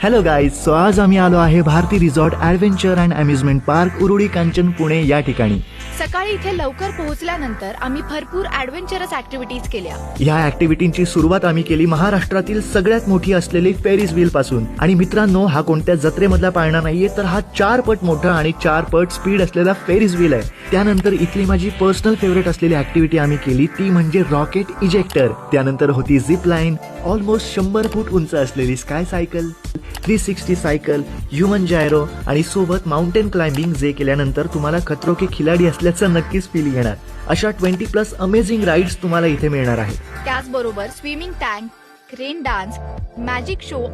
Hello guys, so आज आम्ही आलो आहे Bharati resort adventure and amusement park Uruli Kanchan Pune या ठिकाणी. सकाळी इथे लवकर पोहोचल्यानंतर आम्ही भरपूर ॲडव्हेंचरस ऍक्टिव्हिटीज केल्या. या ऍक्टिव्हिटींची सुरुवात आम्ही केली महाराष्ट्रातील सगळ्यात मोठी असलेली फेरिस व्हील पासून. आणि मित्रांनो, हा कोणत्या जत्रेमधला पाळणा नाहीये, तर हा 4 पट मोठा आणि 4 पट स्पीड असलेला फेरिस व्हील आहे. त्यानंतर इथली माझी पर्सनल फेवरेट असलेली ऍक्टिव्हिटी आम्ही केली ती म्हणजे रॉकेट इजेक्टर. त्यानंतर होती झिप लाईन, ऑलमोस्ट 100 फूट उंच असलेली स्काय सायकल, 360 सायकल, ह्युमन जायरो आणि सोबत माउंटेन क्लाइम्बिंग, जे केल्यानंतर तुम्हाला खतरो के खिलाडी असल्याचं नक्कीच फील येणार. अशा 20+ अमेझिंग राईड्स तुम्हाला इथे मिळणार आहेत. त्याचबरोबर swimming tank, rain dance, magic show,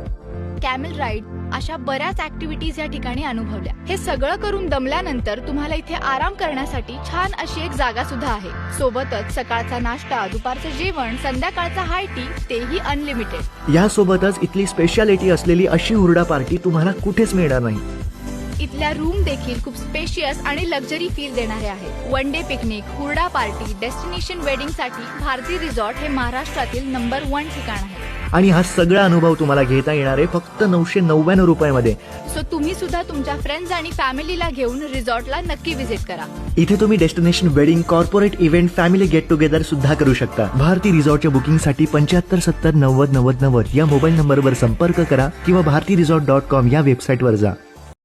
camel ride अशा बऱ्याच ऍक्टिव्हिटीज या ठिकाणी अनुभवल्या. हे सगळं करून दमल्यानंतर तुम्हाला इथे आराम करण्यासाठी छान अशी एक जागा सुद्धा आहे. सोबतच सकाळचा नाश्ता, दुपारचं जेवण, संध्याकाळचा हाय टी, तेही अनलिमिटेड. यासोबतच इथली स्पेशालिटी असलेली अशी हुरडा पार्टी तुम्हाला कुठेच मिळणार नाही. इथल्या रूम देखील खूप स्पेशियस आणि लक्झरी फील देणारे आहेत. वन डे पिकनिक, हुरडा पार्टी, डेस्टिनेशन वेडिंग साठी भारती रिसॉर्ट हे महाराष्ट्रातील नंबर 1 ठिकाण आहे. आणि हा सगळा अनुभव तुम्हाला घेता येणार आहे फक्त 999 रुपयामध्ये. सो तुम्ही सुद्धा तुमच्या फ्रेंड्स आणि फॅमिलीला घेऊन रिसॉर्टला नक्की व्हिजिट करा. इथे तुम्ही destination wedding, corporate event, family get together सुद्धा करू शकता. भारती रिसॉर्टच्या बुकिंगसाठी 75 70 90 90 90 या मोबाईल नंबरवर संपर्क करा किंवा bhartiresort.com या वेबसाईटवर जा.